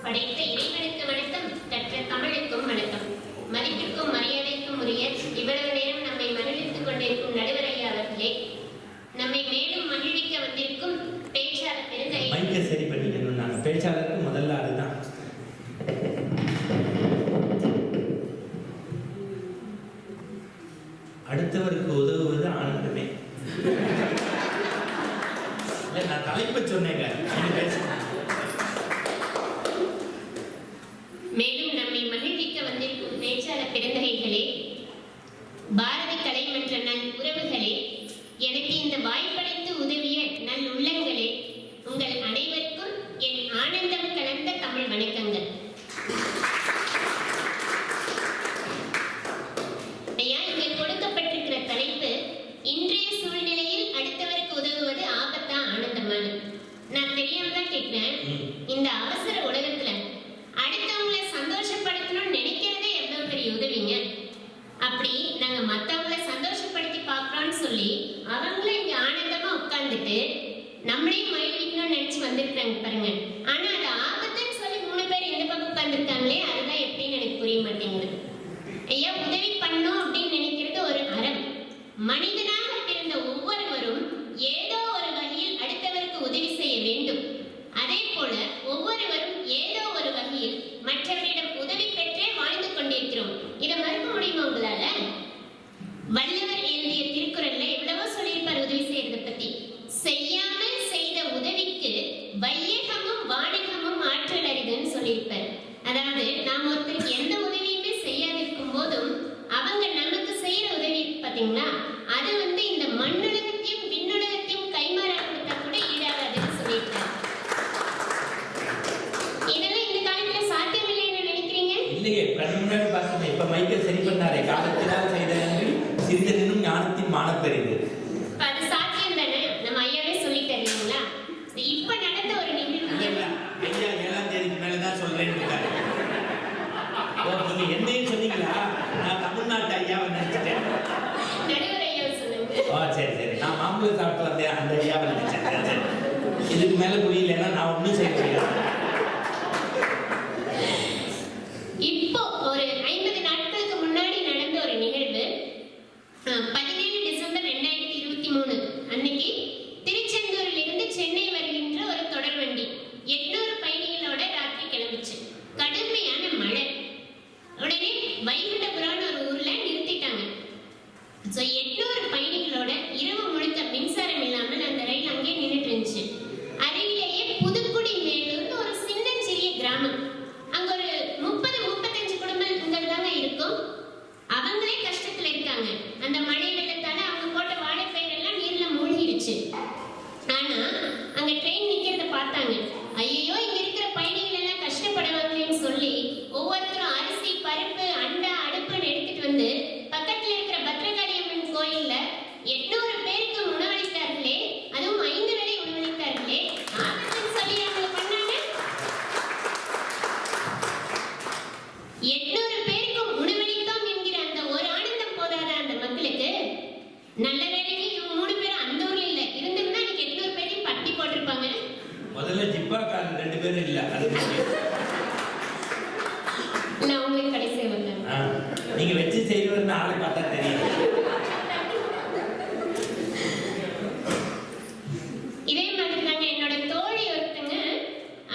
படைத்த இறைவனுக்கு வணக்கம், கற்ற தமிழுக்கும் வணக்கம். மதிப்பிற்கும் மரியாதைக்கும் உரிய இவ்வளவு நேரம் நம்மை மகிழ்வித்துக் கொண்டிருக்கும் நடுவர் ஐயா அவர்களே, நம்மை மேலும் மகிழ்விக்க வந்திருக்கும் பேச்சாளர் பெருங்கை. மைக்க சரி பண்ணிக்கணும். நாங்கள் பேச்சாளருக்கு முதல்ல அதுதான். அடுத்தவருக்கு உதவுவது ஆனந்தமே. நான் தலைப்பு சொன்னேங்க. மேலும் நம்மை மகிழ்விக்க வந்திருக்கும் பேச்சாளர் பெருந்தகைகளே, பாரதி கலைமன்ற நல் உறவுகளே, எனக்கு இந்த வாய்ப்பளித்து உதவிய நல் உள்ளங்களே, உங்கள் அனைவருக்கும் என் ஆனந்தம் கலந்த தமிழ் வணக்கங்கள். ஐயா, இங்கே கொடுக்கப்பட்டிருக்கிற தலைப்பு இன்றைய சூழ்நிலையில் அடுத்தவருக்கு உதவுவது ஆபத்தா ஆனந்தமான. நான் தெரியாம தான் கேட்கிறேன், இந்த அவசர உலகத்துல அடுத்தவங்களை சந்தோஷப்படுத்தணும்னு நினைக்கிறதே எவ்வளவு பெரிய உதவிங்க. அப்படி நாங்க மத்தவங்களை சந்தோஷப்படுத்தி பார்க்கறோம்னு சொல்லி அவங்கள இங்க ஆனந்தமா உட்கார்ந்துட்டு நம்மளையும் மகிழ்விக்கணும்னு நினைச்சு வந்திருக்காங்க பாருங்க. ஆனா அது ஆபத்துன்னு சொல்லி 3 பேர் இந்த பக்கம் உட்கார்ந்துருக்காங்களே, அதுதான் எப்படின்னு எனக்கு புரிய மாட்டேங்குது. ஐயா, உதவி பண்ணணும் அப்படின்னு நினைக்கிறது ஒரு அறம். மனிதனாக பிறந்த ஒவ்வொருவரும் ஏதோ ஒரு வகையில் அடுத்தவருக்கு உதவி செய்ய வேண்டும். அதே போல ஒவ்வொருவரும் ஏதோ ஒரு வகையில் மற்றவரிடம் உதவி பெற்றே வாழ்ந்து கொண்டிருக்கிறோம். இதை மறுக்க முடியுமா உங்களால? வள்ளுவர் எழுதிய திருக்குறள்ல எவ்வளவோ சொல்லியிருப்பார் உதவி செய்யறதை பத்தி. செய்யாமல் செய்த உதவிக்கு வையகமும் வானகமும் ஆற்றல் அரிதுன்னு சொல்லியிருப்பார். அதாவது நாம் ஒருத்தருக்கு எந்த உதவியுமே செய்யாதிருக்கும் போதும் அவங்க நமக்கு செய்யற உதவி பாத்தீங்களா, அது இந்த மண்ணுலகத்தையும் விண்ணுலகத்தையும் கைமாறா கொடுத்தா கூட ஈடாகாதுன்னு சொல்லியிருக்காரு. இதெல்லாம் இந்த காலத்துல சாத்தியம் இல்லைன்னு நினைக்கிறீங்க? இல்லையே, முன்னாடி பார்த்தோம். இப்ப மைக்க சரி பண்ணாரே, காலத்தினால் செய்த சிறிதனும் ஞானத்தின் மானப்பெரிது. அது சாத்தியம் தானே, நம்ம ஐயாவே சொல்லிட்டாரு இல்லைங்களா? இப்ப நடந்த ஒரு நிகழ்வு ஐயா 7ஆம் தேதிக்கு மேலதான் சொல்றேன்னு இருக்காரு. என்னையும் சொன்னீங்களா? நான் தமிழ்நாட்டு ஐயாவை நினைச்சிட்டேன். நடுவர் ஐயாவை சொல்லுங்க. சரி சரி, நான் மாம்பழம் சாப்பிட்டு வந்தேன், அந்த ஐயாவை நினைச்சேன். இதுக்கு மேல புரியலன்னா நான் ஒன்றும் செய்ய முடியாது. இப்போ ஒரு 50 நாட்களுக்கு முன்னாடி நடந்த ஒரு நிகழ்வு. 17 டிசம்பர் 2023 அன்னைக்கு திருச்செந்தூரில் இருந்து சென்னை வருகின்ற ஒரு தொடர்வண்டி 800 பயணிகளோட ராத்திரி கிளம்பிச்சு. கடுமையான மழை. உடனே வைகுண்டபுரான்னு ஒரு ஊர்ல நிறுத்திட்டாங்க. 800 பயணிகளோட இரவு முழுக்க மின்சாரம் இல்லாமல் அந்த ரயில் அங்கே நின்றுட்டு இருந்துச்சு. அருகிலேயே புதுக்குடி மேலூர்னு ஒரு சிறிய கிராமம். அங்க ஒரு 30-35 குடும்பங்கள் தாங்க இருக்கும். அவங்களே கஷ்டத்துல இருக்காங்க. அந்த மழை வெள்ளத்தால அவங்க போட்ட வாழைப்பயிர் எல்லாம் நீர்ல மூழ்கிடுச்சு. ஆனா அங்க ட்ரெயின் நிக்கிறத பார்த்தாங்க. ஐயோ, இங்க இருக்கிற பயணிகள் எல்லாம் கஷ்டப்படுவாங்களேன்னு சொல்லி ஒவ்வொருத்தரும் அரிசி, பருப்பு, அண்டா, அடுப்புன்னு எடுத்துட்டு வந்து பக்கத்துல இருக்கிற பத்ரகாளி அம்மன் கோயில்ல 800 பேருக்கு உணவளித்தார்களே, அதுவும் 5 வேளை உணவளித்தார்களே. ஆபத்துன்னு சொல்லி அவங்க பண்ணாங்க. 800 பேருக்கு உணவளித்தோம் என்கிற அந்த ஒரு ஆனந்தம் போதாதா அந்த மக்களுக்கு? நல்ல வேளைக்கு இவங்க 3 பேரும் அந்த ஊர்ல இல்ல, இருந்திருந்தா இன்னைக்கு 800 பேரையும் பட்டி போட்டிருப்பாங்க. முதல்ல ஜிப்பாக்காரன் 2 பேரும் இல்ல, அது நான் உங்களுக்கு கடைசி வந்தேன். நீங்க வச்சு செய்வதுன்னு ஆளை பார்த்தா தெரியும். இதே மாதிரி தாங்க என்னோட தோழி ஒருத்தங்க,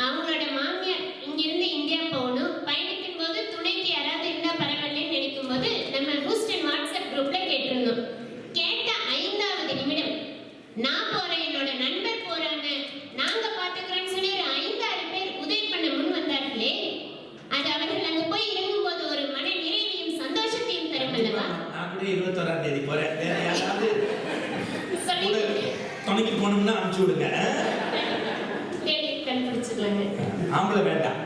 அவங்களோட மாமியார் இங்கிருந்து இந்தியா போகணும். பயணிக்கும் போது துணைக்கு யாராவது இருந்தா பரவாயில்லன்னு நினைக்கும் போது நம்ம ஹூஸ்டன் வாட்ஸ்அப் குரூப்ல கேட்டிருந்தோம். கேட்ட 5வது நிமிடம் நான் போறேன், என்னோட நண்பர் போறாங்க, நாங்க பாத்துக்கிறோம்னு சொல்லி ஒரு 5-6 பேர் உதவி பண்ண முன் வந்தார்களே, அது அவர்கள் அங்க போய் இறங்கும் போது ஒரு மன நிறைவையும் சந்தோஷத்தையும் தரும் அல்லவா? நான் கூட 21ஆம் தேதி போறேன். வேற யாராவது சொல்லி துணைக்கு போகணும்னா அனுப்பிச்சு விடுங்க. கண்டுபிடிச்சிக்கலாங்க. ஆம்பளை வேண்டாம்.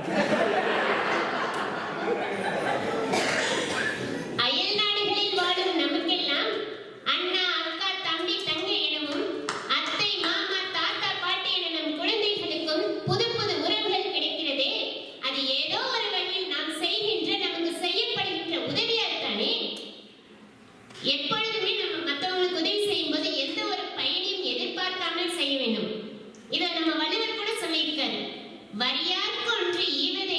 அயல் நாடுகளில் வாழும் நமக்கெல்லாம் அண்ணா, அக்கா, தம்பி, தங்கை எனவும் அத்தை, மாமா, தாத்தா, பாட்டி என நம் குழந்தைகளுக்கும் புது புது உறவுகள் கிடைக்கிறதே, அது ஏதோ ஒரு வகையில் நாம் செய்கின்ற, நமக்கு செய்யப்படுகின்ற உதவியால்தானே. எப்பொழுதுமே நம்ம மற்றவங்களுக்கு உதவி செய்யும் போது எந்த ஒரு பயனையும் எதிர்பார்க்காமல் செய்ய வேண்டும். இதை நம்ம வள்ளுவர் கூட சொல்லியிருக்காரு. வரியார்க்கு ஒன்று ஈவது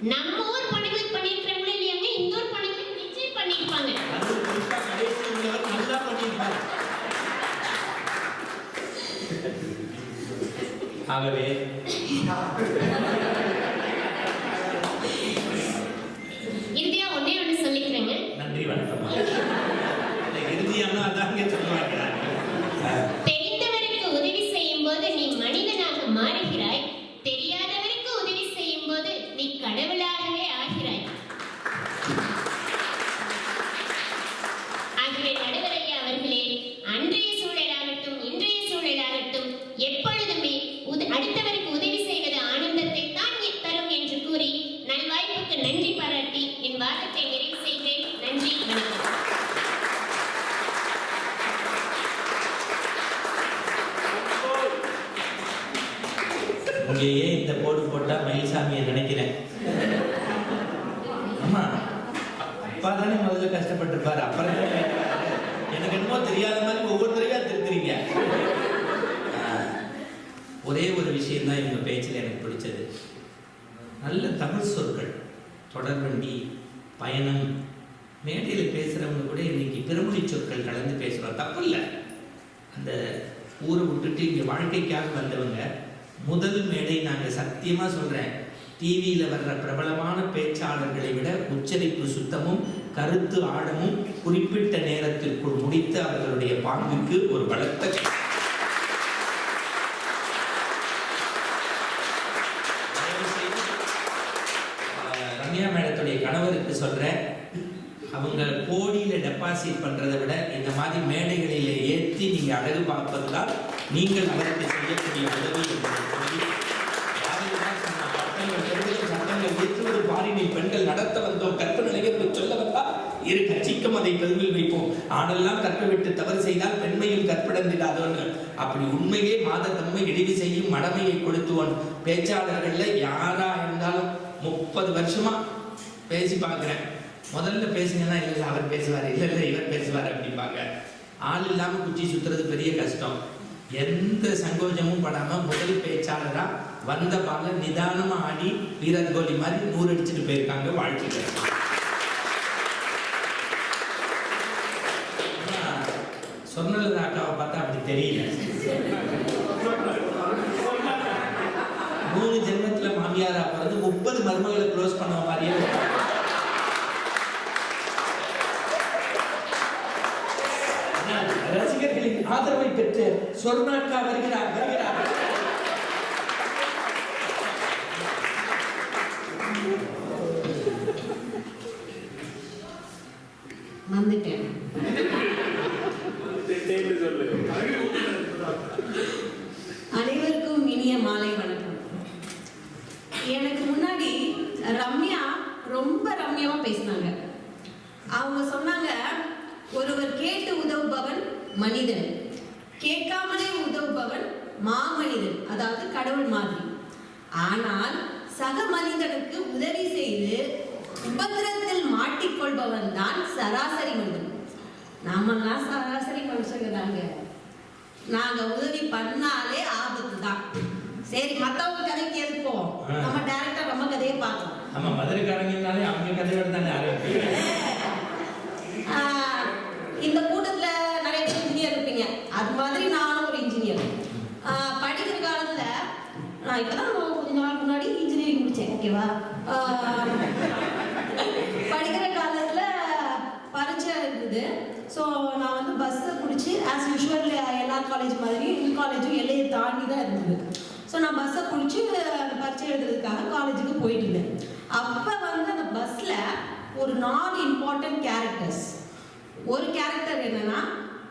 நம்ம ஊர் பொண்ணுங்களுக்கு பண்ணிருக்காங்களோ இல்லையாங்க, இந்த ஊர் பொண்ணுங்களுக்கு நிச்சயம் பண்ணிருப்பாங்க. அது குறிப்பா கடைசி உள்ளவர் நல்லா பண்ணியிருப்பாரு. ஆகவே இறுதியா ஒண்ணே ஒண்ணு சொல்லிக்கிறேங்க. நன்றி வணக்கம். இறுதியான அதாங்க சொல்லுவாங்க. தெரிந்தவருக்கு உதவி செய்யும் போது நீ மனிதனாக மாறுகிறாய், தெரியாதவருக்கு உதவி செய்யும் போது நீ கடவுளாகவே ஆகிறாய். ஆகவே நடுவர் ஐயா அவர்களே, அன்றைய சூழலாகட்டும் இன்றைய சூழலாகட்டும் எப்பொழுதுமே அடுத்தவருக்கு உதவி செய்வது ஆனந்தத்தை தான் தரும் என்று கூறி நல்வாய்ப்புக்கு நன்றி பாராட்டி என் வாதத்தை நிறைவு செய்கிறேன். நன்றி, வணக்கம். இங்கேயே இந்த போடு போட்டா மயில்சாமியை நினைக்கிறேன். ஆமா, அப்பா தானே முதல்ல கஷ்டப்பட்டிருப்பாரு. அப்புறம் எனக்கு என்னமோ தெரியாத மாதிரி ஒவ்வொருத்தரையா திருத்துறீங்க. ஒரே ஒரு விஷயம் தான் இவங்க பேச்சில் எனக்கு பிடிச்சது. நல்ல தமிழ் சொற்கள், தொடர்வண்டி, பயணம். மேடையில் பேசுறவங்க கூட இன்னைக்கு பிறமொழி சொற்கள் கலந்து பேசுறோம், தப்பு இல்லை. அந்த ஊரை விட்டுட்டு இங்க வாழ்க்கைக்காக வந்தவங்க முதல் மேடை, நாங்கள் சத்தியமா சொல்றேன், டிவியில வர்ற பிரபலமான பேச்சாளர்களை விட உச்சரிப்பு சுத்தமும் கருத்து ஆழமும் குறிப்பிட்ட நேரத்திற்குள் முடித்த அவர்களுடைய பாங்குக்கு ஒரு பலத்த ரம்யா மேடத்துடைய கணவருக்கு சொல்றேன், அவங்க கோடியில டெபாசிட் பண்றதை விட இந்த மாதிரி மேடைகளிலே ஏற்றி நீங்க அழகு பார்ப்பதுதான் நீங்கள் அவருக்கு செய்யக்கூடிய உதவி என்று சொல்லி, சட்டங்கள் ஏற்றுவது பாரினில் பெண்கள் நடத்த வந்தோம், கற்ப நிலையர்கள் சொல்ல வந்தா இரு கட்சிக்கும் அதை பெருமில் வைப்போம். ஆணெல்லாம் கற்ப விட்டு தவறு செய்தால் பெண்மையும் கற்பிடந்திடாதவன். அப்படி உண்மையே மாதத்தன்மை இழிவு செய்யும் மடமையை கொடுத்துவன். பேச்சாளர்கள்ல யாரா இருந்தாலும் 30 வருஷமா பேசி பார்க்கிறேன். முதல்ல பேசுங்கன்னா இல்லை அவர் பேசுவார், இல்லை இல்லை இவர் பேசுவார் அப்படிம்பாங்க. ஆள் இல்லாமல் குச்சி சுத்துறது பெரிய கஷ்டம். எந்த சங்கோஜமும் படாம முதல் பேச்சாளரா வந்த பால நிதானமா ஆடி வீரத் கோலி மாதிரி 100 அடிச்சுட்டு போயிருக்காங்க. வாழ்த்துக்கள். சொர்ணலதா அக்காவை பார்த்தா அப்படி தெரியல. 3 ஜென்மத்துல மாமியாரா பிறந்து 30 மருமகளை க்ளோஸ் பண்ண மாதிரியே ரசிகர்களின் ஆதரவை பெற்று சொர்ணாக்கா வருகிறார். வந்துட்டேன். அனைவருக்கும் இனிய மாலை வணக்கம். எனக்கு முன்னாடி ரம்யா ரொம்ப ரம்யாவா பேசினாங்க. அவங்க சொன்னாங்க, ஒருவர் கேட்டு உதவுபவன் மனிதன், கேட்காமலே உதவுபவன் மாமனிதன், அதாவது கடவுள் மாதிரி. ஆனால் சக மனிதனுக்கு உதவி செய்து உபத்திரத்தில் மாட்டிக்கொள்பவன் தான் சராசரி மனிதன். நாமெல்லாம் சராசரி மனுஷங்க தாங்க. நாங்க உதவி பண்ணாலே ஆபத்து தான். சரி, மத்தவங்க கதைக்கு எதுப்போம், நம்ம டைரக்டா நம்ம கதையை பார்க்கலாம். ஆமா, மதுரைக்காரங்கனாலே அவங்க கதையோட தானே ஆரம்பிப்பீங்க. இந்த கூட்டத்துல நிறைய பேர் இன்ஜினியர் இருப்பீங்க, அது மாதிரி நானும் ஒரு இன்ஜினியர். படிக்கிற காலத்துல நான் இப்பதான் கொஞ்ச நாள் முன்னாடி இன்ஜினியரிங் முடிச்சேன், ஓகேவா. படிக்கிற காலத்துல பரீட்சை இருந்தது. ஸோ நான் வந்து பஸ்ஸை பிடிச்சி ஆஸ் யூஷுவல் எல்லா காலேஜ் மாதிரி இந்த காலேஜும் எல்லையை தாண்டி தான் இருந்தது. ஸோ நான் பஸ்ஸை பிடிச்சி பரீட்சை எழுதுறதுக்காக காலேஜுக்கு போயிட்டு இருந்தேன். அப்போ வந்து அந்த பஸ்ஸில் ஒரு 4 இம்பார்ட்டன்ட் கேரக்டர்ஸ். ஒரு கேரக்டர் என்னன்னா,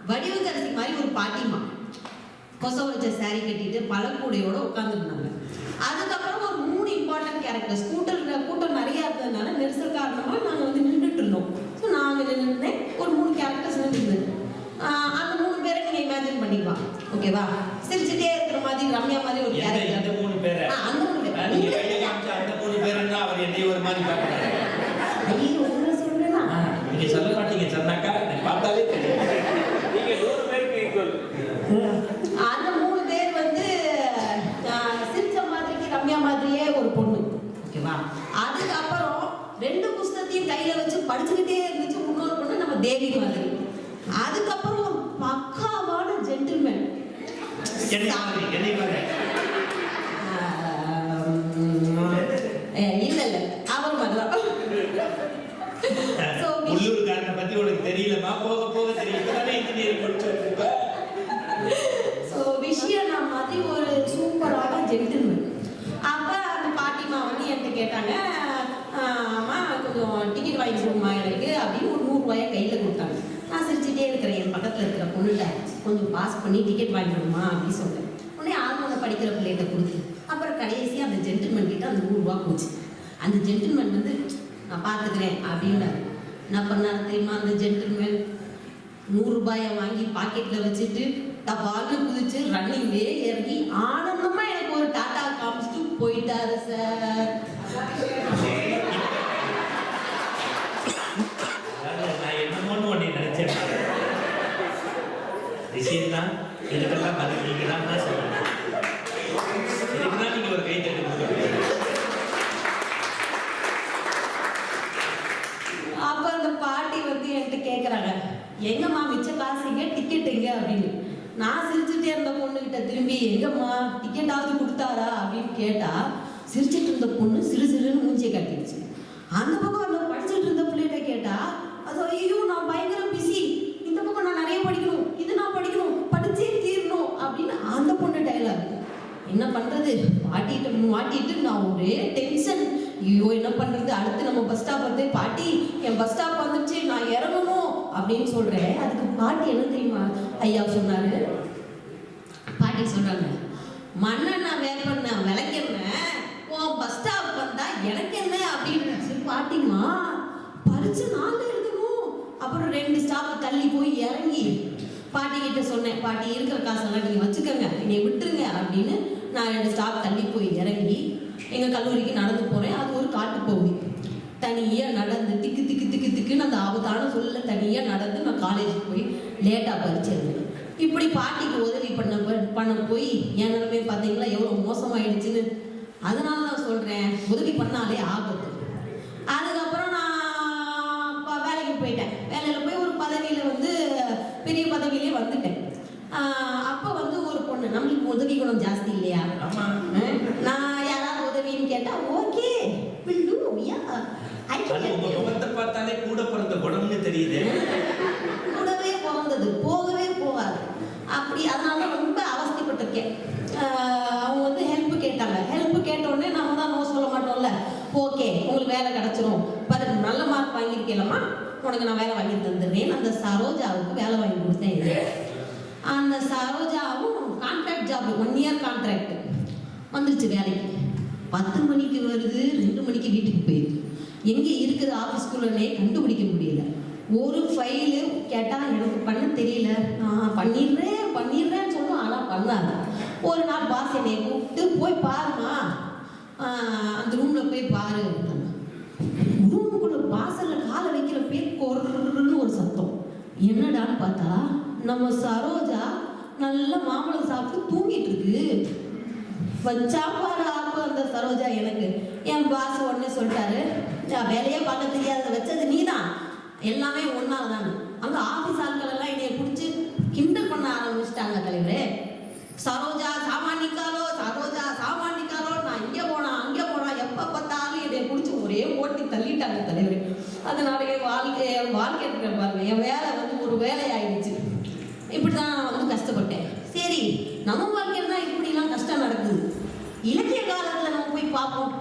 வடிவகரசி மாதிரி ஒரு பாட்டிமா, கொச வச்ச சாரி கட்டிட்டு பழக்கூடையோட உட்காந்துருந்தாங்க. அதுக்கப்புறம் ஒரு 3 இம்பார்ட்டன்ட் கேரக்டர்ஸ். கூட்டம் நிறைய இருந்ததுனால நெரிசல் காரணமாக நாங்கள் வந்து நின்றுட்டு இருந்தோம். ஸோ நாங்கள் நின்றுட்டேன், ஒரு 3 கேரக்டர்ஸ் இருந்தது. அந்த 3 பேரை நீங்க இமேஜின் பண்ணிக்கலாம், ஓகேவா. சிரிச்சுட்டே இருக்கிற மாதிரி ரம்யா மாதிரி ஒரு கேரக்டர். அந்த 3 பேரை அந்த 3 பேர் நீங்க கையில காமிச்ச அந்த 3 பேருன்னா அவர் என்னைய ஒரு மாதிரி பார்க்கறாரு. ஐயோ, ஒண்ணு சொல்றேனா, நீங்க சொல்ல மாட்டீங்க சொன்னாக்கா நான் பார்த்தாலே தெரியும். நீங்க 100 பேருக்கு ஈக்குவல். அந்த 3 பேர் வந்து சிரிச்ச மாதிரிக்கு ரம்யா மாதிரியே ஒரு பொண்ணு, ஓகேவா. ஓகேவா? அதுக்கப்புறம் 2 புஸ்தகத்தையும் கையில வச்சு படிச்சுக்கிட்டே இருந்துச்சு இன்னொரு பொண்ணு நம்ம தேவி மாதிரி. அதுக்கப்புறம் ஒரு பக்காவான ஜென்டில்மேன். இல்ல அவர் மாதிரிதான். உள்ளூர்காரனை பத்தி உனக்கு தெரியலமா? போக போக தெரியும். இன்ஜினியரிங் படிச்சிருப்ப. ஸோ விஷயம் மாதிரி ஒரு சூப்பரான ஜென்டில்மேன். அப்ப அந்த பாட்டிமா வந்து என்கிட்ட கேட்டாங்க, அம்மா கொஞ்சம் டிக்கெட் வாங்கி கொடுமா எனக்கு அப்படின்னு ஒரு 100 ரூபாயை கையில கொடுத்தாங்க. நான் சிரிச்சுட்டே இருக்கிறேன். என் பக்கத்துல இருக்கிற பொண்ணுகிட்ட கொஞ்சம் பாஸ் பண்ணி டிக்கெட் வாங்கி கொடுமா அப்படின்னு சொன்னேன். உடனே ஆழ்மலை படிக்கிற பிள்ளைகிட்ட கொடுத்து அப்புறம் கடைசியா அந்த ஜென்டில்மேன் கிட்ட அந்த 100 ரூபா போச்சு. அந்த ஜென்டில்மேன் வந்து நான் பார்த்துக்கிறேன் அப்படின்னாரு. என்ன பண்ணாரு தெரியுமா? அந்த ஜென்டில்மேன் 100 ரூபாயை வாங்கி பாக்கெட்ல வச்சுட்டு டபால்னு குதிச்சு ரன்னிங்லேயே இறங்கி ஆனந்தமா எனக்கு ஒரு டாட்டா காமிச்சிட்டு போயிட்டாரு சார். நான் என்னமோன்னு உன்னை நினைச்சேன். விஷயம் தான் இதுக்கெல்லாம் பதில் நீங்க தான் சொல்லணும். இதுக்குதான் நீங்க ஒரு கை தட்டி கொடுக்கணும். அப்ப அந்த பாட்டி வந்து என்கிட்ட கேக்குறாங்க, எங்கம்மா மிச்ச காசுங்க டிக்கெட் எங்க அப்படின்னு. நான் சிரிச்சுட்டே இருந்த பொண்ணுகிட்ட திரும்பி எங்கம்மா டிக்கெட்டாவது கொடுத்தாரா அப்படின்னு கேட்டா, சிரிச்சுட்டு இருந்த பொண்ணு சிறு சிறுன்னு மூஞ்சியை கட்டிடுச்சு. அந்த பக்கம் அந்த படிச்சுட்டு இருந்த பிள்ளைகிட்ட கேட்டா, அது ஐயோ நான் பயங்கர பிஸி, இந்த பக்கம் நான் நிறைய படிக்கணும், இது நான் படிக்கணும், படிச்சே தீரணும் அப்படின்னு அந்த பொண்ணு டைலாக். என்ன பண்றது, மாட்டிட்டு நான் ஒரே டென்ஷன். ஐயோ என்ன பண்றது, அடுத்து நம்ம பஸ் ஸ்டாப் வந்து பாட்டி என் பஸ் ஸ்டாப் வந்துச்சு நான் இறங்கணும் அப்படின்னு சொல்றேன். அதுக்கு பாட்டி என்ன தெரியுமா ஐயா சொன்னாரு? பாட்டி சொல்றாங்க, மண்ணெண்ண வேப்பண்ண விளக்கெண்ண உன் பஸ் ஸ்டாப் வந்தா எனக்கு என்ன அப்படின்னு. பாட்டிமா பறிச்சு நாங்க எழுதணும். அப்புறம் 2 ஸ்டாப் தள்ளி போய் இறங்கி பாட்டி கிட்ட சொன்னேன், பாட்டி இருக்கிற காசெல்லாம் நீங்க வச்சுக்கோங்க, என்னை விட்டுருங்க அப்படின்னு. நான் 2 ஸ்டாப் தள்ளி போய் இறங்கி எங்க கல்லூரிக்கு நடந்து போறேன். அது ஒரு காட்டு பகுதி. தனியா நடந்து திக்கு திக்கு திக்கு திக்குன்னு அந்த ஆபத்தான சொல்ல தனியா நடந்து நான் காலேஜுக்கு போய் லேட்டா பறிச்சிருந்தேன். இப்படி பாட்டிக்கு உதவி பண்ண போய் என் நிலைமை பார்த்தீங்களா எவ்வளவு மோசமாயிடுச்சுன்னு. அதனால நான் சொல்றேன், உதவி பண்ணாலே ஆபத்து. அதுக்கப்புறம் நான் வேலைக்கு போயிட்டேன். வேலையில போய் ஒரு பதவியில வந்து பெரிய பதவியிலே வந்துட்டேன். அப்போ வந்து ஒரு பொண்ணு, நம்மளுக்கு உதவி குணம் ஜாஸ்தி இல்லையா, நான் யாராவது உதவின்னு கேட்டா ஓகே முகத்தை பார்த்தாலே கூட பிறந்த குணம்னு தெரியுது. கூடவே பிறந்தது போகவே போகாது அப்படி. அதனால ரொம்ப அவஸ்தைப்பட்டிருக்கேன். அவங்க வந்து ஹெல்ப் கேட்டாங்க. ஹெல்ப் கேட்ட உடனே நம்ம தான் நோ சொல்ல மாட்டோம்ல. ஓகே உங்களுக்கு வேலை கிடைச்சிரும், நல்ல மார்க் வாங்கியிருக்கேலம்மா, உனக்கு நான் வேலை வாங்கி தந்துடுறேன். அந்த சரோஜாவுக்கு வேலை வாங்கி கொடுத்தேன். அந்த சரோஜாவும் கான்ட்ராக்ட் ஜாப் 1 இயர் கான்ட்ராக்ட் வந்துருச்சு. வேலைக்கு 10 மணிக்கு வருது, 2 மணிக்கு வீட்டுக்கு போயிடுது. எங்கே இருக்குது ஆஃபீஸ்குள்ளே கண்டுபிடிக்க முடியல. ஒரு ஃபைலு கேட்டால் எனக்கு பண்ண தெரியல, நான் பண்ணிடுறேன்னு சொல்லுவோம், ஆனால் பண்ணாது. ஒரு நாள் பாஸ் என்னை கூப்பிட்டு போய் பாருமா, அந்த ரூமில் போய் பாரு. ரூமுக்குள்ள வாசல்ல காலை வைக்கிற பேர் கொர்ன்னு ஒரு சத்தம். என்னடான்னு பார்த்தா நம்ம சரோஜா நல்ல மாம்பழம் சாப்பிட்டு தூங்கிட்டு இருக்கு. வச்சா பாரு ஆப்பு அந்த சரோஜா. எனக்கு என் பாஸ் உடனே சொல்லிட்டாரு, வேலையே பார்க்க தெரியாத வச்சது நீதான், எல்லாமே ஒன்னால தான். அங்க ஆபீஸ் ஆட்கள் எல்லாம் என்னைய பிடிச்சி கிண்டல் பண்ண ஆரம்பிச்சிட்டாங்க. தலைவரே சரோஜா சாமானிக்காரோ, சரோஜா சாமானிக்காரோ, நான் இங்கே போனா அங்கே போனா எப்போ பார்த்தாலும் என்னைய பிடிச்சி ஒரே ஓட்டி தள்ளிட்டாங்க தலைவரே. அதனால என் வாழ்க்கை இருக்கிற பாருங்க, என் வேலை வந்து ஒரு வேலை ஆயிடுச்சு. இப்படிதான் நான் வந்து கஷ்டப்பட்டேன். சரி நம்ம வாழ்க்கையில தான் இப்படிலாம் கஷ்டம் நடக்குது, இலக்கிய காலத்துல நம்ம போய் பார்ப்போம்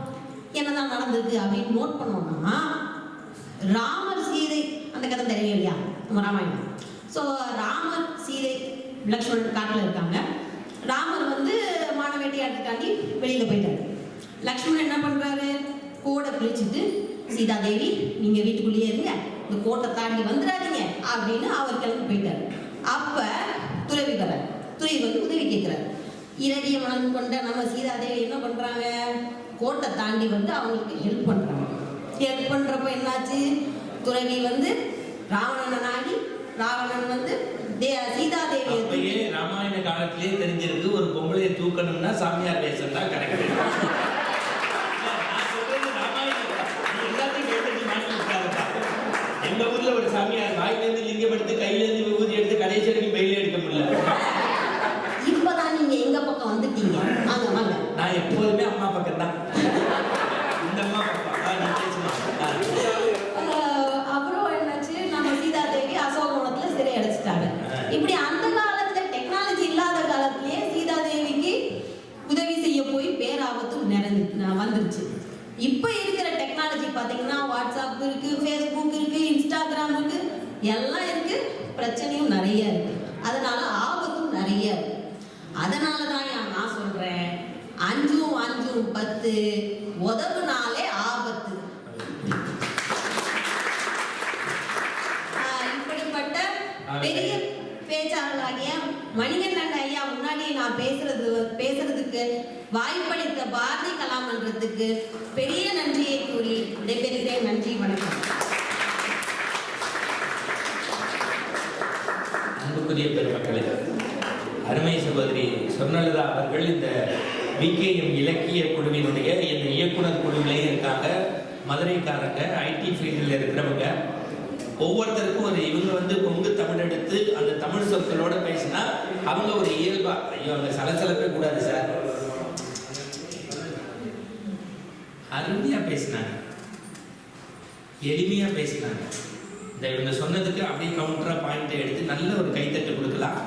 என்னதான் நடந்தது அப்படின்னு நோட் பண்ணோம்னா, ராமர் சீதை அந்த கதை தெரியும் இல்லையா, நம்ம ராமாயணம். ஸோ ராமர் சீதை லக்ஷ்மணன் காட்டில் இருக்காங்க. ராமர் வந்து மான வேட்டையாட்டுக்காண்டி வெளியில போயிட்டாரு. லக்ஷ்மணன் என்ன பண்றாரு, கோடை பிரிச்சுட்டு சீதாதேவி நீங்க வீட்டுக்குள்ளேயே இருங்க, இந்த கோட்டை தாண்டி வந்துடாதீங்க அப்படின்னு அவர் கிளம்பி போயிட்டாரு. அப்ப துறவி வந்து உதவி கேட்கிறாரு. இரடிய மனம் கொண்ட நம்ம சீதாதேவி என்ன பண்றாங்க, கோட்டை தாண்டி வந்து அவங்களுக்கு ஹெல்ப் பண்றாங்க. ஹெல்ப் பண்றப்ப என்னாச்சு, துறவி வந்து ராவணனை நாடி, ராவணன் வந்து சீதாதேவியை ராமாயண காலத்திலேயே தெரிஞ்சிருக்கு ஒரு பொம்பளையை தூக்கணும்னா சாமியார் வேஷம் தான் கரெக்ட். இப்போ இருக்கிற டெக்னாலஜி பார்த்தீங்கன்னா வாட்ஸ்அப் இருக்கு, ஃபேஸ்புக் இருக்கு, இன்ஸ்டாகிராம் இருக்கு, எல்லாம் இருக்கு. பிரச்சனையும் நிறைய இருக்கு, அதனால ஆபத்தும் நிறைய இருக்கு. அதனால தான் நான் சொல்றேன், 5 5 10 உதவுனாலே ஆபத்து. இப்படிப்பட்ட பெரிய பேச்சாளர்களாகிய மணிகண்டன் ஐயா முன்னாடி நான் பேசுறதுக்கு வாய்ப்பளித்த பாரதி கலாமன்றத்துக்கு பெரிய நன்றியை கூறி விடைபெறுகிறேன். நன்றி, வணக்கம். அன்புக்குரிய பெருமக்களே, அருமை சகோதரி சொர்ணலதா அவர்கள் இந்த விகேஎம் இலக்கிய குழுவினுடைய இந்த இயக்குனர் குழுவிலே இருக்காங்க. மதுரைக்காரங்க, ஐடி ஃபீல்டில் இருக்கிறவங்க. ஒவ்வொருத்தருக்கும் ஒரு இவங்க கொங்கு தமிழ் எடுத்து அந்த தமிழ் சொற்களோட பேசினா அவங்க ஒரு இயல்பா, ஐயோ அவங்க சலசலப்பே கூடாது சார், அருமையா பேசினாங்க, எளிமையா பேசினாங்க. இந்த இவங்க சொன்னதுக்கு அப்படியே கவுண்டரா பாயிண்ட் எடுத்து நல்ல ஒரு கைத்தட்டு கொடுக்கலாம்.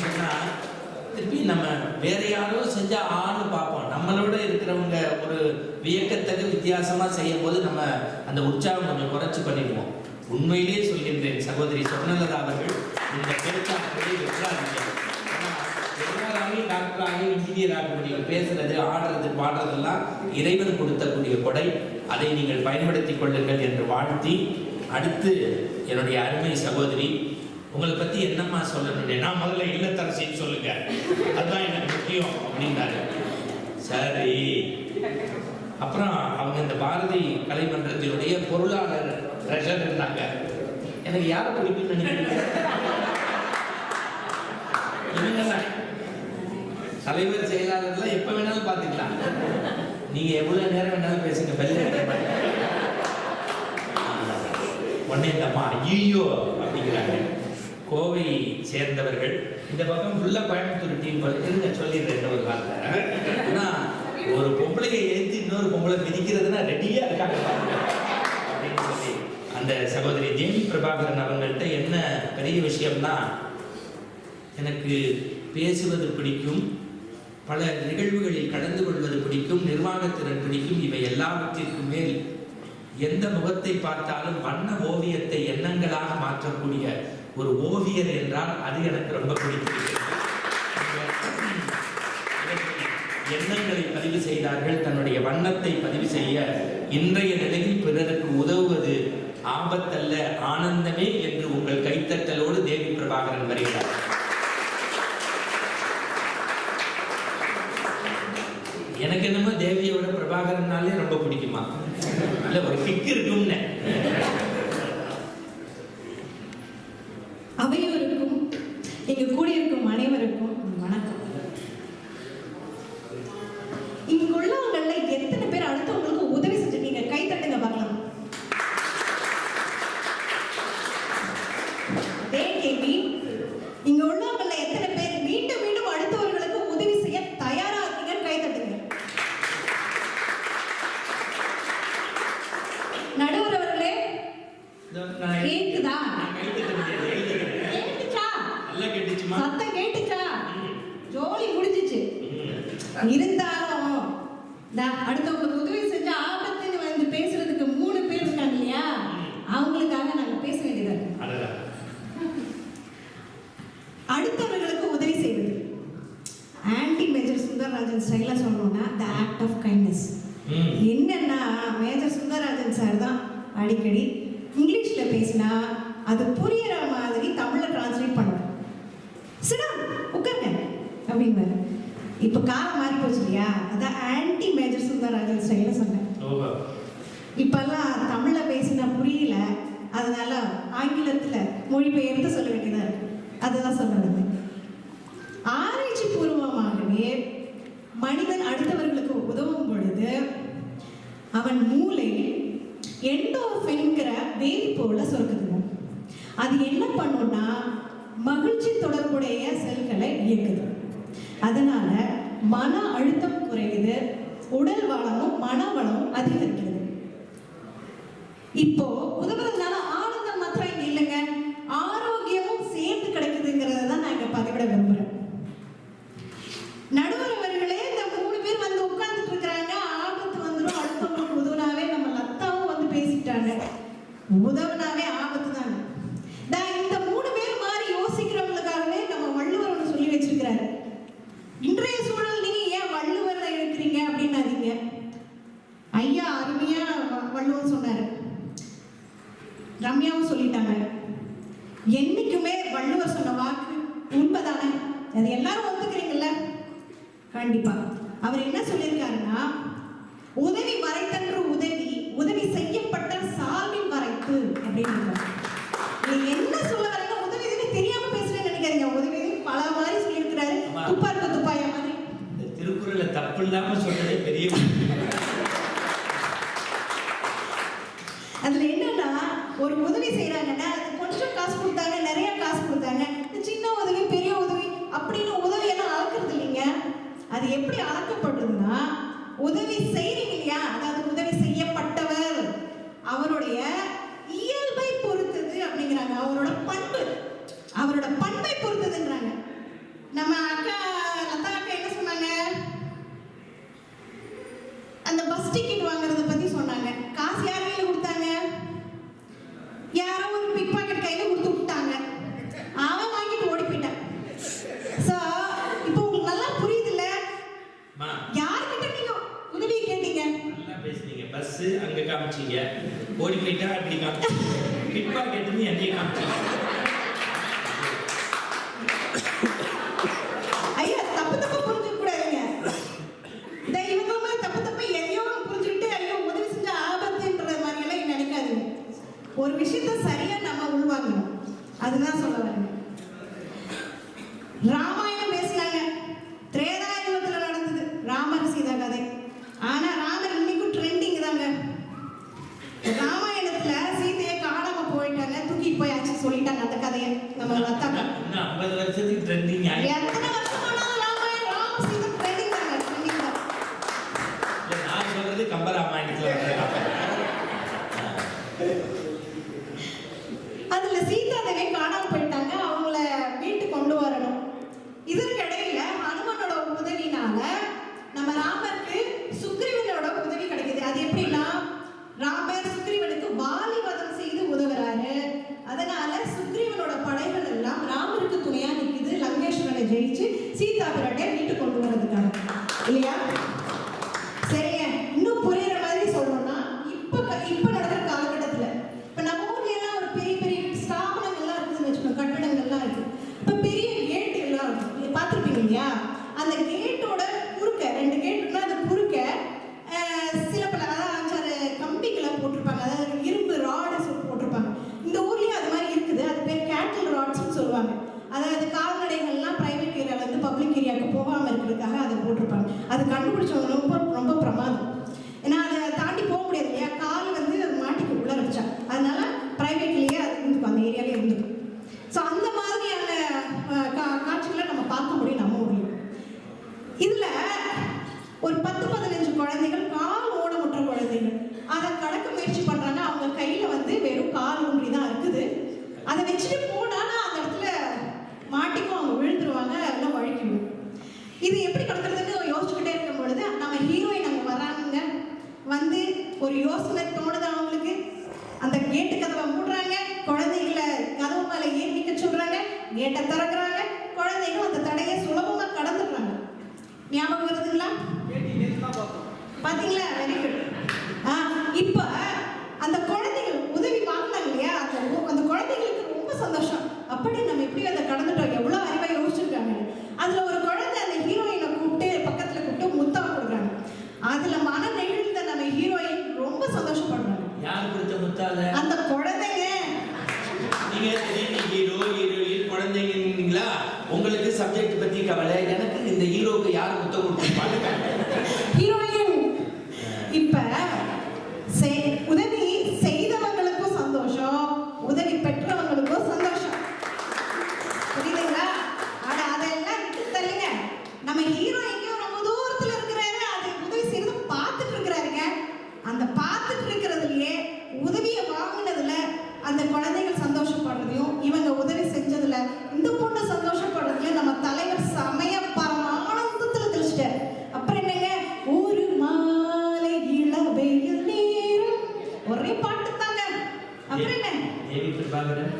சொன்னா திருப்பி நம்ம வேற யாரோ செஞ்சா ஆன்னு பார்ப்போம். நம்மளோட இருக்கிறவங்க ஒரு வியக்கத்தக்க வித்தியாசமா செய்யும் போது நம்ம அந்த உற்சாகம் கொஞ்சம் குறைச்சு பண்ணிடுவோம். உண்மையிலேயே சொல்கின்றேன் சகோதரி சொர்ணலதா அவர்கள் இந்த பேச்சாளர்களை வெற்றாதீங்க. எல்லாராலையும் டாக்டர் ஆகி இன்ஜினியர் ஆக முடியும். பேசுறது, ஆடுறது, பாடுறதெல்லாம் இறைவன் கொடுத்தக்கூடிய கொடை. அதை நீங்கள் பயன்படுத்திக் கொள்ளுங்கள் என்று வாழ்த்தி, அடுத்து என்னுடைய அருமை சகோதரி, உங்களை பத்தி என்னம்மா சொல்லணும்? நான் முதல்ல இல்லத்தரசின்னு சொல்லுங்க, அதுதான் எனக்கு முக்கியம் அப்படின்னாரு. சரி, அப்புறம் அவங்க இந்த பாரதி கலைமன்றத்தினுடைய பொருளாளர் ட்ரெஷர் இருந்தாங்க. எனக்கு யாரை பிடிக்கும்னு நினைக்கிறீங்க? இவங்கதான் தலைவர் செயலாளர்லாம் எப்ப வேணாலும் பார்த்துக்கலாம். நீங்க எவ்வளவு நேரம் வேணாலும் பேசுங்க, பெல்ல உடனே இந்த அம்மா ஐயோ அப்படிங்கிறாங்க. கோவை சேர்ந்தவர்கள். இந்த பக்கம் ஃபுல்லா கோயம்புத்தூர் டீம் இருங்க, சொல்லிடுறேன் ஒரு வார்த்தை. ஆனா ஒரு பொம்பளையை ஏற்றி இன்னொரு பொம்பளை மிதிக்கிறதுனா ரெடியா இருக்காங்க அப்படின்னு சொல்லி அந்த சகோதரி தேவி பிரபாகரன் அவங்கள்ட்ட என்ன பெரிய விஷயம்னா, எனக்கு பேசுவது பிடிக்கும், பல நிகழ்வுகளில் கலந்து கொள்வது பிடிக்கும், நிர்வாகத்திறன் பிடிக்கும். இவை எல்லாவற்றிற்கும் மேல் எந்த முகத்தை பார்த்தாலும் வண்ண ஓவியத்தை எண்ணங்களாக மாற்றக்கூடிய ஒரு ஓவியர் என்றால் அது எனக்கு ரொம்ப பிடிக்கிறது. எண்ணங்களை பதிவு செய்தார்கள், தன்னுடைய வண்ணத்தை பதிவு செய்ய. இன்றைய நிலையில் பிறருக்கு உதவுவது ஆபத்தல்ல, ஆனந்தமே என்று உங்கள் கைத்தட்டலோடு தேவி பிரபாகரன் வருகிறார். எனக்கு என்னமோ தேவியோட பிரபாகரனாலே ரொம்ப பிடிக்குமா, இல்ல ஒரு கிக் இருக்கும்னு. அவையோருக்கும் இங்கு கூடியிருக்கும் அனைவருக்கும் வணக்கம். இங்க உள்ளவங்கள எத்தனை பேர் அடுத்தவங்களுக்கு உதவி செஞ்சிருக்கீங்க? கை தட்டுங்க பார்க்கலாம். இங்க உள்ளவங்கள எத்தனை பேர் மீண்டும் மீண்டும் அடுத்தவர்களுக்கு உதவி செய்ய தயாரா இருக்கீங்க? கை தட்டுங்க. நடுவர் அவர்களே, கேக்குதா? சத்தம் கேட்டுச்சா? ஜோலி முடிஞ்சிச்சு. இருந்தாலும் அடுத்தவங்களுக்கு உதவி செஞ்ச ஆபத்துன்னு வந்து பேசுறதுக்கு 3 பேர் இருக்காங்க இல்லையா, அவங்களுக்காக நாங்க பேச வேண்டியதா இருக்கு. அடுத்தவர்களுக்கு உதவி செய்வது ஆன்டி மேஜர் சுந்தரராஜன் ஸ்டைல சொல்லணும்னா த ஆக்ட் ஆஃப் கைண்ட்னஸ். என்னன்னா, மேஜர் சுந்தரராஜன் சார் தான் அடிக்கடி இங்கிலீஷ்ல பேசினா அது புரியற மாதிரி தமிழ்ல டிரான்ஸ்லேட் பண்ணுவார். சிடம் உட்காருங்க அப்படின்னு. இப்ப காலம் மாறி போச்சு இல்லையா, அதான் ஆன்டி மேஜர் சுந்தரராஜன் ஸ்டைல சொன்னேன். இப்பெல்லாம் தமிழ்ல பேசினா புரியல, அதனால ஆங்கிலத்துல மொழிபெயர்த்து சொல்ல வேண்டியதா இருக்கு. அதுதான் சொல்றது. ஆராய்ச்சி பூர்வமாகவே மனிதன் அடுத்தவர்களுக்கு உதவும் பொழுது அவன் மூளை எண்டோர்ஃபின்ங்கிற வேதி பொருளை சுரக்குதுங்க. அது என்ன பண்ணும்னா மகிழ்ச்சி தொடர்புடைய செல்களை இயக்குது. அதனால மன அழுத்தம் குறையுது, உடல் வளமும் மன வளமும் அதிகரிக்கிறது. இப்போ உதவுறதுனால ஆனந்தம் மாத்திரம் இங்க இல்லைங்க, ஆரோக்கியமும் சேர்ந்து கிடைக்குதுங்கிறத தான் நான் இங்க பதிவிட விரும்புறேன். நடுவர் சொல்லிட்டாங்க. என்னைக்குமே வள்ளுவர் சொன்ன வாக்கு உண்மைதானே? அது எல்லாரும் ஒத்துக்கிறீங்கல்ல? கண்டிப்பா. அவர் என்ன சொல்லியிருக்காருன்னா, உதவி வரைத்தன்று உதவி, உதவி செய்யப்பட்ட சால்வின் வரைத்து அப்படின்னு. நீங்க என்ன சொல்ல வரீங்க? உதவி தெரியாம பேசுறேன்னு நினைக்காதீங்க. உதவி பல மாதிரி சொல்லியிருக்கிறாரு. துப்பாக்கு துப்பாயா மாதிரி. திருக்குறளை தப்பு இல்லாம சொன்னதே பெரிய அதுல என்னன்னா, ஒரு உதவி செய்யறாங்கன்னா கொஞ்சம் காசு கொடுத்தாங்க, நிறைய காசு கொடுத்தாங்க, சின்ன உதவி பெரிய உதவி அப்படின்னு உதவி எல்லாம் அளக்கிறது இல்லைங்க. அது எப்படி அளக்கப்படுதுன்னா, உதவி செய்றீங்க இல்லையா, அதாவது உதவி செய்யப்பட்டவர் அவருடைய இயல்பை பொறுத்தது அப்படிங்கிறாங்க. அவரோட பண்பை பொறுத்ததுங்கிறாங்க. நம்ம அக்கா லதா அக்கா என்ன சொன்னாங்க? அந்த பஸ் டிக்கெட் வாங்குறத பத்தி சொன்னாங்க. காசு யார் கையில கொடுத்தாங்க? யாரோ ஒரு பிக் பாக்கெட் கையில கொடுத்து விட்டாங்க. அவன் வாங்கிட்டு ஓடி போயிட்டான். சோ இப்போ உங்களுக்கு நல்லா புரியுதுல்ல? யார்கிட்ட நீங்க உதவி கேட்டீங்க? நல்லா பேசுனீங்க. பஸ் அங்க காமிச்சீங்க, ஓடி போயிட்டா அப்படி காமிச்சீங்க, பிக் பாக்கெட்னு என்னைய காமிச்சீங்க. ஐயா, தப்பு தப்பு புரிஞ்சுக்க கூடாதுங்க. இந்த இவங்க மாதிரி தப்பு எதையோ புரிஞ்சுக்கிட்டு ஐயோ உதவி செஞ்ச ஆபத்துன்ற மாதிரி எல்லாம் நினைக்காதீங்க. ஒரு விஷயத்த சரியா நம்ம உள்வாங்கணும். அதுதான் சொல்ல வரேன். ராமாயணம் பேசினாங்க, திரேதாயுகத்துல நடந்தது ராமர் சீதா கதை. ஆனா ராமர் இன்னைக்கும் ட்ரெண்டிங் தாங்க. ராமாயணத்துல சீதையை காணாம போயிட்டாங்க, தூக்கிட்டு போயாச்சு சொல்லிட்டாங்க அந்த கதையை. நம்ம லதா இன்னும் 50 வருஷத்துக்கு ட்ரெண்டிங் எத்தனை வருஷம் ஆனாலும் ராமாயணம் ராம சீதை ட்ரெண்டிங் தாங்க, ட்ரெண்டிங் தான். நான் சொல்றது கம்பராமாயணத்துல அதுல சீதாதேவி காணாம போயிட்டாங்க. அவங்கள வீட்டு கொண்டு வரணும். இதற்கிடையில ஹனுமனோட உதவினால நம்ம ராமருக்கு சுக்ரீவனோட உதவி கிடைக்குது. அது எப்படின்னா, ராமர் சுக்ரீவனுக்கு வாலி வதம் செய்து உதவுறாரு. அதனால சுக்ரீவனோட படைகள் எல்லாம் ராமருக்கு துணையா நிக்குது, லங்கேஸ்வரனை ஜெயிச்சு சீதாபிராட்டை வீட்டு கொண்டு வர்றதுக்காக, இல்லையா? சரிங்க. இன்னும் புரியுற மாதிரி சொல்லணும்னா, இப்ப நடக்கிற காலகட்டத்துல இப்ப நம்ம ஊர்ல எல்லாம் ஒரு பெரிய பெரிய ஸ்தாபனங்கள்லாம் இருக்குதுன்னு வச்சுக்கோங்க, கட்டடங்கள்லாம் இருக்கு. இப்ப பெரிய கேட் எல்லாம் இருக்கு, பார்த்துருப்பீங்க இல்லையா? அந்த கேட்டோட குறுக்க 2 கேட் இருக்குன்னா அது குறுக்க சில பல அதாவது 5-6 கம்பிகளை போட்டிருப்பாங்க, அதாவது இரும்பு ராடு போட்டிருப்பாங்க. இந்த ஊர்லயும் அது மாதிரி இருக்குது. அது பேர் கேட்டில் ராட்ஸ்ன்னு சொல்லுவாங்க. அதாவது கால்நடைகள்லாம் பிரைவேட் ஏரியால இருந்து பப்ளிக் ஏரியாவுக்கு போகாம இருக்கிறதுக்காக அதை போட்டிருப்பாங்க. அது கண்டுபிடிச்சவங்க ரொம்ப ரொம்ப பிரமாதம். ஏன்னா அதை தாண்டி போக முடியாது இல்லையா, கால் மாட்டிக்கு உள்ள வச்சா. அதனால பிரைவேட்லயே அது இருந்துக்கும், அந்த ஏரியாலே இருந்துக்கும். ஸோ அந்த மாதிரியான காட்சிகளை நம்ம பார்க்க முடியும் நம்ம ஊர்ல. இதுல ஒரு 10-15 குழந்தைகள், கால் ஊனமுற்ற குழந்தைகள், அதை கடக்க முயற்சி பண்றாங்க. அவங்க கையில வெறும் கால் ஊன்றி தான் இருக்குது. அதை வச்சுட்டு போனாலும் அந்த இடத்துல மாட்டிக்கும், அவங்க விழுந்துருவாங்க, அதெல்லாம் வழுக்கிடும். இது எப்படி கடக்கிறதுன்னு யோசிச்சுக்கிட்டே இருக்கும் பொழுது நம்ம ஹீரோயின் அங்கே வரானுங்க. ஒரு யோசனை தோணுது அவங்களுக்கு. அந்த கேட்டு கதவை மூடுறாங்க, குழந்தைகளை கதவு மேலே ஏறி நிற்க சொல்றாங்க, கேட்டை திறக்கிறாங்க. குழந்தைகளும் அந்த தடையை சுலபமா கடந்துடுறாங்க. ஞாபகம் வருதுங்களா? பாத்தீங்களா? Very good. இப்ப அந்த குழந்தைகள் உதவி வாங்கினாங்க இல்லையா, அந்த குழந்தைகளுக்கு ரொம்ப சந்தோஷம். அப்படி நம்ம எப்படி அதை கடந்துட்டோம், எவ்வளவு அறிவா யோசிச்சிருக்காங்க. அதுல ஒரு குழந்தை அந்த ஹீரோயினை கூப்பிட்டு பக்கத்துல கூப்பிட்டு முத்தம் கொடுக்குறாங்க. அதுல மன நெகிழ்ந்த நம்ம ஹீரோயின் ரொம்ப சந்தோஷப்படுறாங்க. யார் கொடுத்த முத்தால? அந்த குழந்தைங்க. நீங்க ஹீரோ ஹீரோயின் குழந்தைங்களா? உங்களுக்கு சப்ஜெக்ட் பத்தி கவலை, எனக்கு இந்த ஹீரோக்கு யார் முத்தம் கொடுத்துருப்பாங்க? ஹீரோயின். இப்ப உதவி செய்தவங்களுக்கும் சந்தோஷம், உதவி பெற்றவங்களுக்கும் சந்தோஷம். புரியுதுங்களா? அதெல்லாம் விட்டு தள்ளுங்க. நம்ம ஹீரோ எங்கேயோ ரொம்ப தூரத்துல இருக்கிறாரு, அது உதவி செய்யறது பார்த்துட்டு இருக்கிறாருங்க. அந்த பார்த்துட்டு இருக்கிறதுலயே உதவியை வாங்கினதுல அந்த குழந்தைகள் சந்தோஷப்படுறதையும், இவங்க உதவி செஞ்சதுல இந்த பொண்ணு சந்தோஷப்படுறதுல நம்ம தலைவர் சமய பரமானந்தத்துல தெளிச்சிட்டாரு. அப்புறம் என்னங்க, ஒரு மாலை இளவெயில் நேரம், ஒரே பாட்டு தாங்க. அப்புறம் என்ன தேவி பிரபாகரன்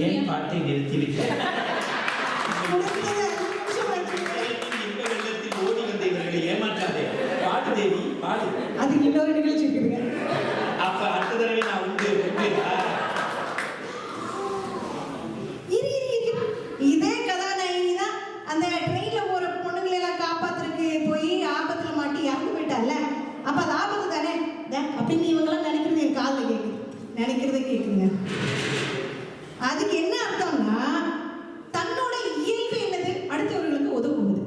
ஏன் பாட்டை நிறுத்திவிட்டார்? ஓடி வந்த இவர்களை ஏமாற்றாதே, பாடு தேவி பாடு. அது இன்னொரு நிகழ்ச்சி இருக்குதுங்க. அப்ப அடுத்த தடவை நான் உண்டு நினைக்கிறத கேட்குங்க. அதுக்கு என்ன அர்த்தம்னா, தன்னோட இயல்பு என்னது? அடுத்தவர்களுக்கு உதவுவது.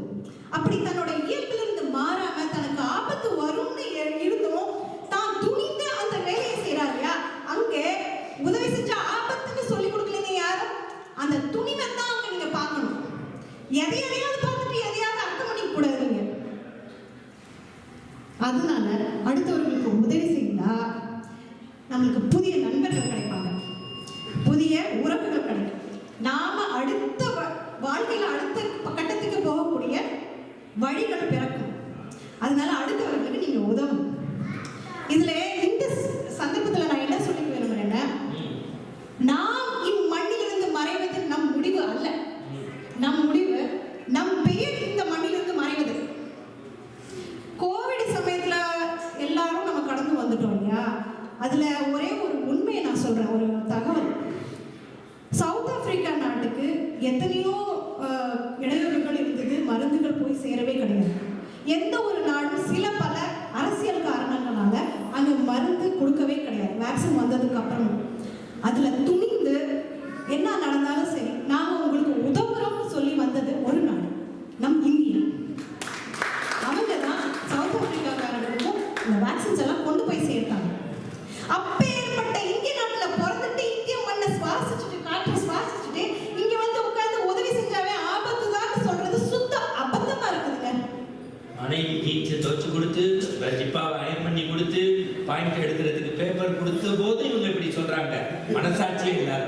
அப்படி தன்னோட இயல்புல இருந்து மாறாம தனக்கு ஆபத்து வரும்னு இருந்தும் தான் துணிந்து அந்த வேலையை செய்யறாரு இல்லையா, அங்கே உதவி செஞ்ச ஆபத்துன்னு சொல்லி கொடுக்கலீங்க யாரும். அந்த துணிவை தான் அங்க நீங்க பார்க்கணும். எதையாவது பார்த்துட்டு எதையாவது அர்த்தம் பண்ணிக்க கூடாதுங்க. அதனால அடுத்தவர்களுக்கு உதவி செய்தா நம்மளுக்கு புதிய நண்பர்கள் கிடைப்பாங்க, புதிய உறவுகள் கிடைக்கும். நாம அடுத்த வாழ்க்கையில அடுத்த கட்டத்துக்கு போகக்கூடிய வழிகள் பிறக்கும். அதனால அடுத்தவர்களுக்கு நீங்க உதவும். இதுல இந்த சந்தர்ப்பத்துல நான் என்ன சொல்லிக்க விரும்புறேன்னா, நாம் இம்மண்ணிலிருந்து மறைவது நம் முடிவு அல்ல. நம் முடிவு நம் பெயர் இந்த மண்ணிலிருந்து மறைவது. கோவிட் சமயத்துல எல்லாரும் நம்ம கடந்து வந்துட்டோம் இல்லையா, அதுல ஒரே ஒரு உண்மையை நான் சொல்றேன், ஒரு தகவல். சவுத் ஆப்பிரிக்கா நாட்டுக்கு எத்தனையோ இடையூறுகள் இருந்தது, மருந்துகள் போய் சேரவே கிடையாது. எந்த ஒரு நாடும் சில பல அரசியல் காரணங்களால அங்க மருந்து கொடுக்கவே கிடையாது, வேக்சின் வந்ததுக்கு அப்புறம். அதுல துணிந்து என்ன நடந்தாலும் சரி நாங்க உங்களுக்கு உதவுறோம்னு சொல்லி வந்தது ஒரு நாடு, நம் இந்தியா. அவங்க தான் சவுத் ஆப்பிரிக்காக்காரர்களுக்கும் இந்த வேக்சின்ஸ் எல்லாம் கொண்டு போய் சேர்த்தாங்க. அப்பேற்பட்ட இந்திய நாட்டுல பிறந்துட்டு இந்திய மண்ணை சுவாசிச்சுட்டு காற்றை சுவாசிச்சுட்டு இங்க வந்து உட்கார்ந்து உதவி செஞ்சாவே ஆபத்து தான் சொல்றது சுத்த அபத்தமா இருக்குதுங்க. மனைவி டீச்சு துவச்சு கொடுத்து ஜிப்பாவை அயன் பண்ணி கொடுத்து பாயிண்ட் எடுக்கிறதுக்கு பேப்பர் கொடுத்த போது இவங்க இப்படி சொல்றாங்க. மனசாட்சியே இல்லாத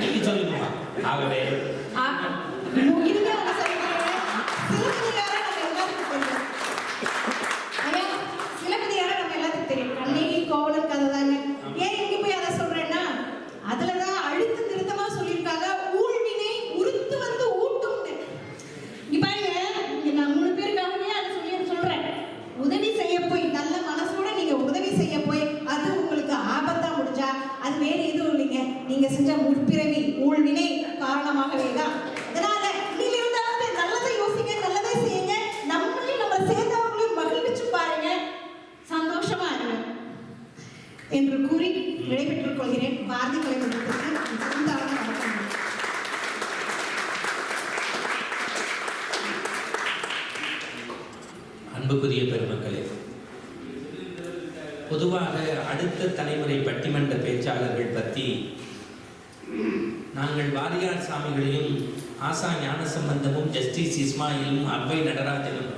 நீங்க சொல்லுங்கம்மா. ஆகவே சிலப்பதிகார நம்ம எல்லாத்துக்கும் தெரியும், கண்ணகி கோவலன் கதை தாங்க. ஏன் இங்க போய் அதை சொல்றேன்னா, அதுலதான் அழுத்த திருத்தமா சொல்லியிருக்காங்க, ஊழ்வினை உறுத்து வந்து ஊட்டும்னு. இங்க பாருங்க, இங்க நான் 3 பேருக்காகவே அதை சொல்றேன். உதவி செய்ய போய் நல்ல மனசோட நீங்க உதவி செய்ய போய் அது உங்களுக்கு ஆபத்தா முடிஞ்சா அது வேற எதுவும் இல்லைங்க, நீங்க செஞ்ச முற்பிறவி ஊழ்வினை காரணமாகவே தான். அதனால நீங்க இருந்தாலும் நல்லதை யோசிங்க, நல்லதை செய்யுங்க, நம்மளையும் நம்ம சேர்ந்தவங்களையும் மகிழ்விச்சு பாருங்க, சந்தோஷமா இருங்க என்று கூறி விடைபெற்றுக் கொள்கிறேன். பாரதி கலைமன்றத்திற்கு சிறந்தான வணக்கம். அன்புக்குரிய பெருமக்களே, பொதுவாக அடுத்த தலைமுறை பட்டிமன்ற பேச்சாளர்கள் பற்றி நாங்கள் வாரியார் சாமிகளையும் ஆசா ஞான சம்பந்தமும் ஜஸ்டிஸ் இஸ்மாயிலும் அவ்வை நடராஜனும்